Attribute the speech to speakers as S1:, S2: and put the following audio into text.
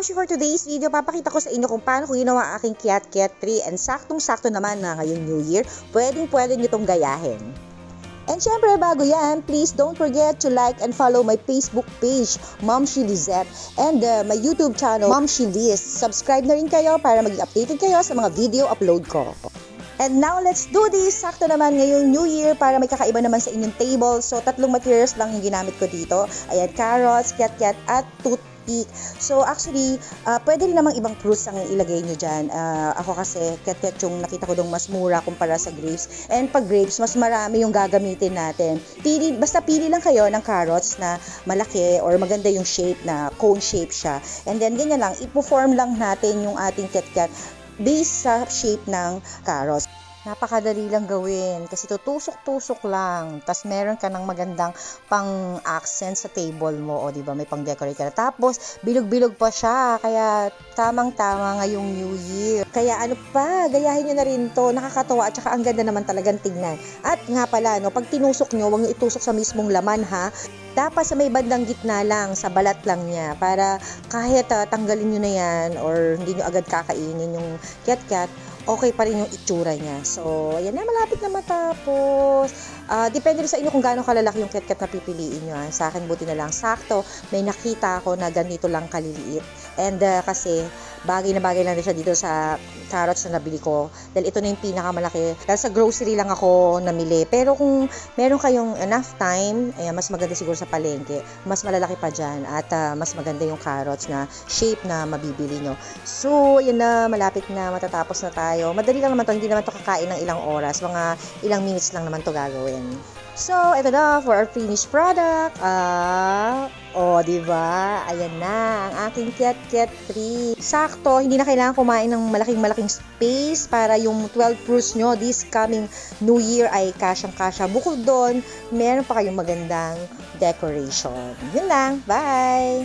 S1: Momshi, for today's video, papakita ko sa inyo kung paano ko ginawa ang aking Kiat tree, and saktong-sakto naman na ngayong New Year, pwedeng-pwede nyo itong gayahin. And syempre, bago yan, please don't forget to like and follow my Facebook page, Momshi Lizette, and my YouTube channel, Momshi Liz. Subscribe na rin kayo para maging updated kayo sa mga video upload ko. And now, let's do this! Sakto naman ngayong New Year para may kakaiba naman sa inyong table. So, 3 materials lang yung ginamit ko dito. Ayan, carrots, Kiat at toothpick. So, actually, pwede rin namang ibang fruits ang ilagay nyo dyan. Ako kasi, Kiat yung nakita ko dong mas mura kumpara sa grapes. And pag grapes, mas marami yung gagamitin natin. Basta pili lang kayo ng carrots na malaki or maganda yung shape na cone shape siya. And then, ganyan lang, ipo-form lang natin yung ating Kiat based sa shape ng carrots. Napakadali lang gawin kasi tutusok-tusok lang. Tapos meron ka ng magandang pang-accent sa table mo. O diba, may pang-decorate ka na. Tapos bilog-bilog pa siya. Kaya tamang-tama ngayong New Year. Kaya ano pa, gayahin nyo na rin to. Nakakatawa at saka ang ganda naman talagang tingnan. At nga pala, no, pag tinusok nyo, huwag nyo itusok sa mismong laman ha. Dapat sa may bandang gitna lang, sa balat lang niya. Para kahit tanggalin nyo na yan or hindi nyo agad kakainin yung Kiat, okay pa rin yung itsura niya. So, ayan na, malapit na matapos. Depende rin sa inyo kung gaano kalalaki yung Kiat na pipiliin nyo. Sa akin, buti na lang sakto. May nakita ako na ganito lang kaliliit. And kasi, bagay na bagay lang rin siya dito sa carrots na nabili ko. Dahil ito na yung pinakamalaki. Dahil sa grocery lang ako namili. Pero kung meron kayong enough time, ayan, mas maganda siguro sa palengke. Mas malalaki pa dyan. At mas maganda yung carrots na shape na mabibili nyo. So, ayan na, malapit na, matatapos na tayo. Madali lang naman to, hindi naman to kakain ng ilang oras. Mga ilang minutes lang naman to gagawin. So, ito na for our finished product. Diba? Ayan na, ang aking Kiat tree. Sakto, hindi na kailangan kumain ng malaking space para yung 12 fruits nyo this coming New Year ay kasyang-kasya. Bukod doon, meron pa kayong magandang decoration. Yun lang. Bye!